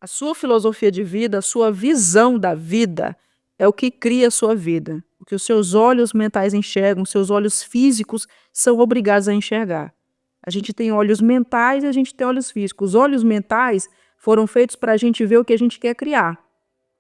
A sua filosofia de vida, a sua visão da vida é o que cria a sua vida. O que os seus olhos mentais enxergam, os seus olhos físicos são obrigados a enxergar. A gente tem olhos mentais e a gente tem olhos físicos. Os olhos mentais foram feitos para a gente ver o que a gente quer criar.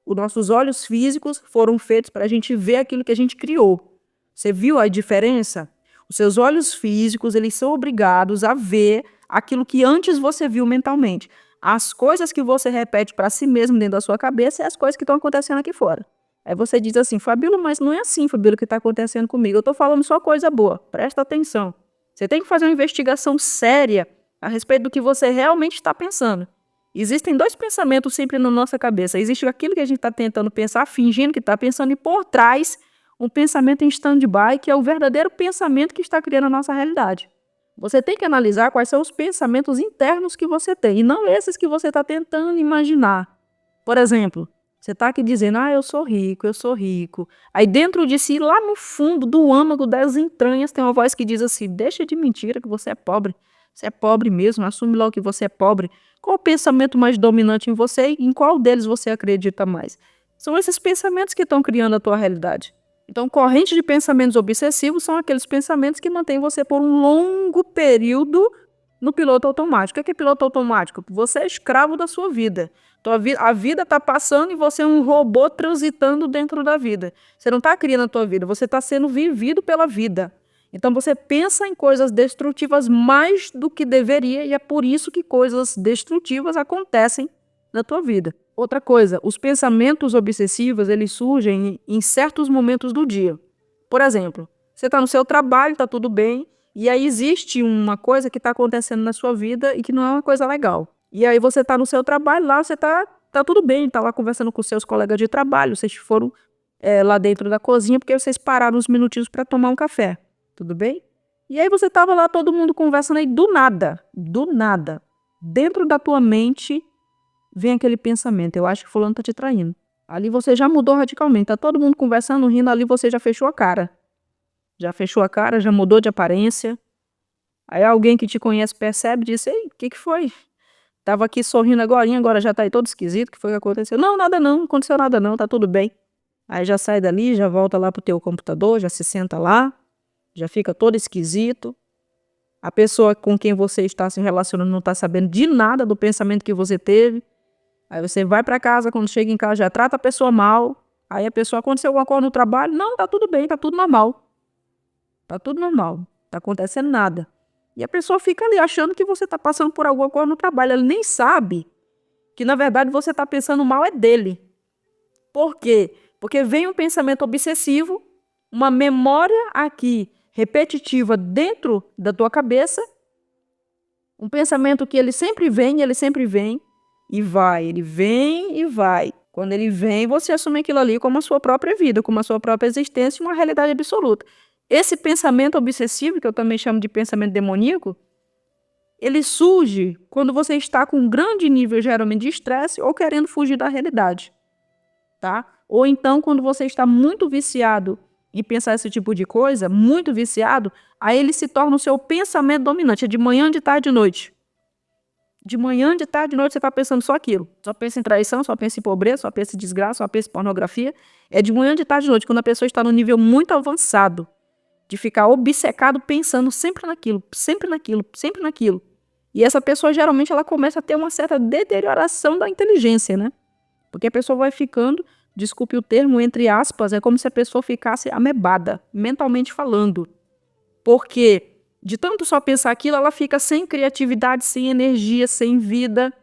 Os nossos olhos físicos foram feitos para a gente ver aquilo que a gente criou. Você viu a diferença? Os seus olhos físicos, eles são obrigados a ver aquilo que antes você viu mentalmente. As coisas que você repete para si mesmo dentro da sua cabeça é as coisas que estão acontecendo aqui fora. Aí você diz assim, Fabíola, mas não é assim, Fabíola, que está acontecendo comigo. Eu estou falando só coisa boa. Presta atenção. Você tem que fazer uma investigação séria a respeito do que você realmente está pensando. Existem dois pensamentos sempre na nossa cabeça. Existe aquilo que a gente está tentando pensar, fingindo que está pensando, e por trás um pensamento em stand-by, que é o verdadeiro pensamento que está criando a nossa realidade. Você tem que analisar quais são os pensamentos internos que você tem, e não esses que você está tentando imaginar. Por exemplo, você está aqui dizendo, eu sou rico, eu sou rico. Aí dentro de si, lá no fundo do âmago das entranhas, tem uma voz que diz assim, deixa de mentira que você é pobre. Você é pobre mesmo, assume logo que você é pobre. Qual o pensamento mais dominante em você e em qual deles você acredita mais? São esses pensamentos que estão criando a tua realidade. Então, corrente de pensamentos obsessivos são aqueles pensamentos que mantêm você por um longo período no piloto automático. O que é piloto automático? Você é escravo da sua vida. Então, a vida está passando e você é um robô transitando dentro da vida. Você não está criando a tua vida, você está sendo vivido pela vida. Então, você pensa em coisas destrutivas mais do que deveria e é por isso que coisas destrutivas acontecem na tua vida. Outra coisa, os pensamentos obsessivos, eles surgem em certos momentos do dia. Por exemplo, você está no seu trabalho, está tudo bem, e aí existe uma coisa que está acontecendo na sua vida e que não é uma coisa legal. E aí você está no seu trabalho, lá você tá tudo bem, está lá conversando com seus colegas de trabalho, vocês foram lá dentro da cozinha porque vocês pararam uns minutinhos para tomar um café, tudo bem? E aí você estava lá, todo mundo conversando aí, do nada, dentro da tua mente, vem aquele pensamento, eu acho que fulano tá te traindo. Ali você já mudou radicalmente, tá todo mundo conversando, rindo, ali você já fechou a cara. Já mudou de aparência. Aí alguém que te conhece percebe e diz, ei, o que foi? Tava aqui sorrindo agora já tá aí todo esquisito, o que foi que aconteceu? Não, nada não aconteceu nada não, tá tudo bem. Aí já sai dali, já volta lá pro teu computador, já se senta lá, já fica todo esquisito. A pessoa com quem você está se relacionando não tá sabendo de nada do pensamento que você teve. Aí você vai para casa, quando chega em casa já trata a pessoa mal. Aí a pessoa, aconteceu alguma coisa no trabalho? Não, tá tudo bem, tá tudo normal. Tá tudo normal, não tá acontecendo nada. E a pessoa fica ali achando que você tá passando por alguma coisa no trabalho. Ela nem sabe que na verdade você tá pensando mal é dele. Por quê? Porque vem um pensamento obsessivo, uma memória aqui repetitiva dentro da tua cabeça, um pensamento que ele sempre vem e vai, ele vem e vai. Quando ele vem, você assume aquilo ali como a sua própria vida, como a sua própria existência, uma realidade absoluta. Esse pensamento obsessivo, que eu também chamo de pensamento demoníaco, ele surge quando você está com um grande nível, geralmente, de estresse ou querendo fugir da realidade, tá? Ou então, quando você está muito viciado em pensar esse tipo de coisa, muito viciado, aí ele se torna o seu pensamento dominante, é de manhã, de tarde, de noite. De manhã, de tarde, de noite, você está pensando só aquilo. Só pensa em traição, só pensa em pobreza, só pensa em desgraça, só pensa em pornografia. É de manhã, de tarde, de noite, quando a pessoa está num nível muito avançado, de ficar obcecado pensando sempre naquilo, sempre naquilo, sempre naquilo. E essa pessoa, geralmente, ela começa a ter uma certa deterioração da inteligência, né? Porque a pessoa vai ficando, desculpe o termo, entre aspas, é como se a pessoa ficasse amebada, mentalmente falando. Porque de tanto só pensar aquilo, ela fica sem criatividade, sem energia, sem vida.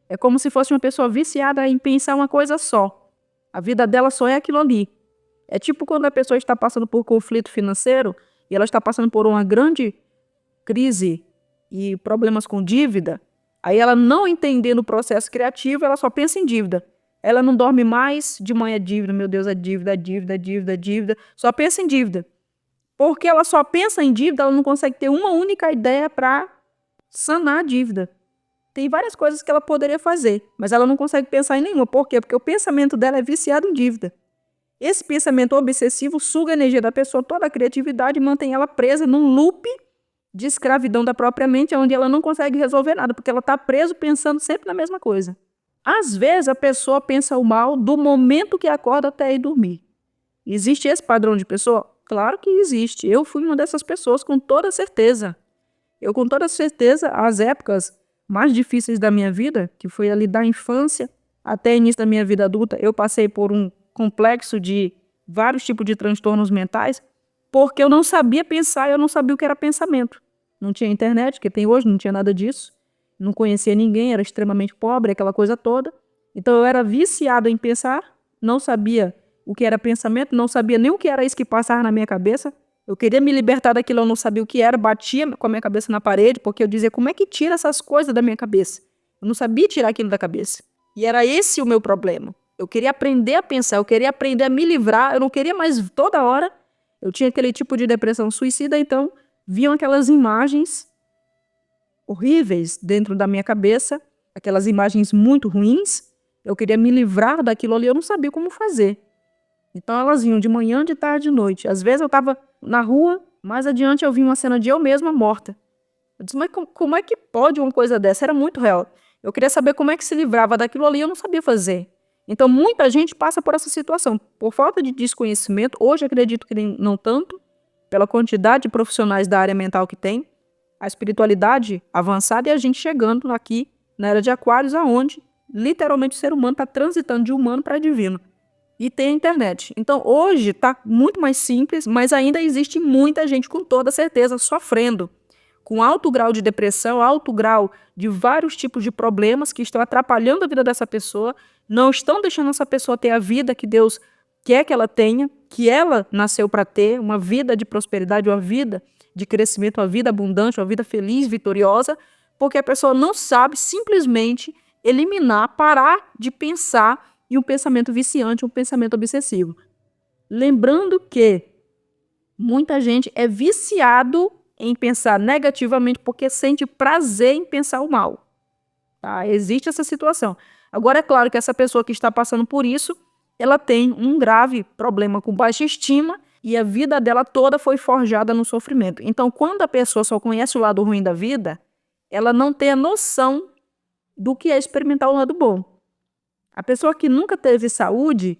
É como se fosse uma pessoa viciada em pensar uma coisa só. A vida dela só é aquilo ali. É tipo quando a pessoa está passando por conflito financeiro e ela está passando por uma grande crise e problemas com dívida, aí ela não entendendo o processo criativo, ela só pensa em dívida. Ela não dorme mais, de manhã é dívida, meu Deus, é dívida, dívida, dívida, dívida, só pensa em dívida. Porque ela só pensa em dívida, ela não consegue ter uma única ideia para sanar a dívida. Tem várias coisas que ela poderia fazer, mas ela não consegue pensar em nenhuma. Por quê? Porque o pensamento dela é viciado em dívida. Esse pensamento obsessivo suga a energia da pessoa, toda a criatividade, e mantém ela presa num loop de escravidão da própria mente, onde ela não consegue resolver nada, porque ela está presa pensando sempre na mesma coisa. Às vezes a pessoa pensa o mal do momento que acorda até ir dormir. Existe esse padrão de pessoa? Claro que existe. Eu fui uma dessas pessoas com toda certeza. Eu com toda certeza, as épocas mais difíceis da minha vida, que foi ali da infância até o início da minha vida adulta, eu passei por um complexo de vários tipos de transtornos mentais, porque eu não sabia pensar, eu não sabia o que era pensamento. Não tinha internet, que tem hoje, não tinha nada disso. Não conhecia ninguém, era extremamente pobre, aquela coisa toda. Então eu era viciado em pensar, não sabia o que era pensamento, não sabia nem o que era isso que passava na minha cabeça. Eu queria me libertar daquilo, eu não sabia o que era, batia com a minha cabeça na parede, porque eu dizia, como é que tira essas coisas da minha cabeça? Eu não sabia tirar aquilo da cabeça. E era esse o meu problema. Eu queria aprender a pensar, eu queria aprender a me livrar, eu não queria mais toda hora. Eu tinha aquele tipo de depressão suicida, então viam aquelas imagens horríveis dentro da minha cabeça, aquelas imagens muito ruins. Eu queria me livrar daquilo ali, eu não sabia como fazer. Então elas vinham de manhã, de tarde, de noite. Às vezes eu estava na rua, mais adiante eu vi uma cena de eu mesma morta. Eu disse, mas como é que pode uma coisa dessa? Era muito real. Eu queria saber como é que se livrava daquilo ali, eu não sabia fazer. Então muita gente passa por essa situação. Por falta de desconhecimento, hoje acredito que não tanto, pela quantidade de profissionais da área mental que tem, a espiritualidade avançada e a gente chegando aqui na era de Aquários, aonde literalmente o ser humano está transitando de humano para divino. E tem a internet. Então, hoje está muito mais simples, mas ainda existe muita gente, com toda certeza, sofrendo, com alto grau de depressão, alto grau de vários tipos de problemas que estão atrapalhando a vida dessa pessoa, não estão deixando essa pessoa ter a vida que Deus quer que ela tenha, que ela nasceu para ter, uma vida de prosperidade, uma vida de crescimento, uma vida abundante, uma vida feliz, vitoriosa, porque a pessoa não sabe simplesmente eliminar, parar de pensar e um pensamento viciante, um pensamento obsessivo. Lembrando que muita gente é viciado em pensar negativamente porque sente prazer em pensar o mal. Tá? Existe essa situação. Agora, é claro que essa pessoa que está passando por isso, ela tem um grave problema com baixa estima e a vida dela toda foi forjada no sofrimento. Então, quando a pessoa só conhece o lado ruim da vida, ela não tem a noção do que é experimentar o lado bom. A pessoa que nunca teve saúde,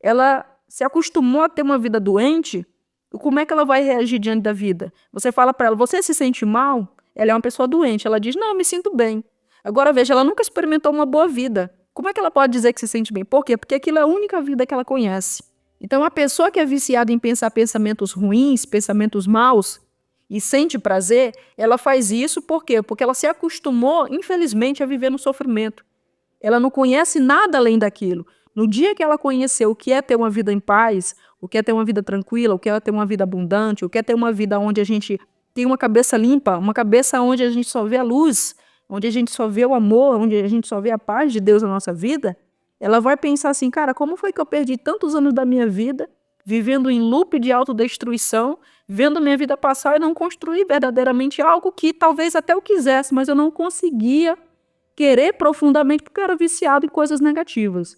ela se acostumou a ter uma vida doente, como é que ela vai reagir diante da vida? Você fala para ela, você se sente mal? Ela é uma pessoa doente, ela diz, não, eu me sinto bem. Agora veja, ela nunca experimentou uma boa vida. Como é que ela pode dizer que se sente bem? Por quê? Porque aquilo é a única vida que ela conhece. Então a pessoa que é viciada em pensar pensamentos ruins, pensamentos maus, e sente prazer, ela faz isso por quê? Porque ela se acostumou, infelizmente, a viver no sofrimento. Ela não conhece nada além daquilo. No dia que ela conheceu o que é ter uma vida em paz, o que é ter uma vida tranquila, o que é ter uma vida abundante, o que é ter uma vida onde a gente tem uma cabeça limpa, uma cabeça onde a gente só vê a luz, onde a gente só vê o amor, onde a gente só vê a paz de Deus na nossa vida, ela vai pensar assim, cara, como foi que eu perdi tantos anos da minha vida vivendo em loop de autodestruição, vendo minha vida passar e não construir verdadeiramente algo que talvez até eu quisesse, mas eu não conseguia querer profundamente porque eu era viciado em coisas negativas.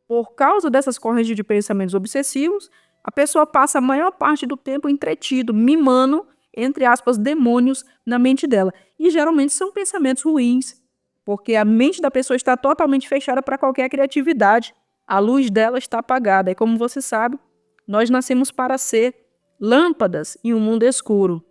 Por causa dessas correntes de pensamentos obsessivos, a pessoa passa a maior parte do tempo entretido, mimando, entre aspas, demônios na mente dela. E geralmente são pensamentos ruins, porque a mente da pessoa está totalmente fechada para qualquer criatividade. A luz dela está apagada. E como você sabe, nós nascemos para ser lâmpadas em um mundo escuro.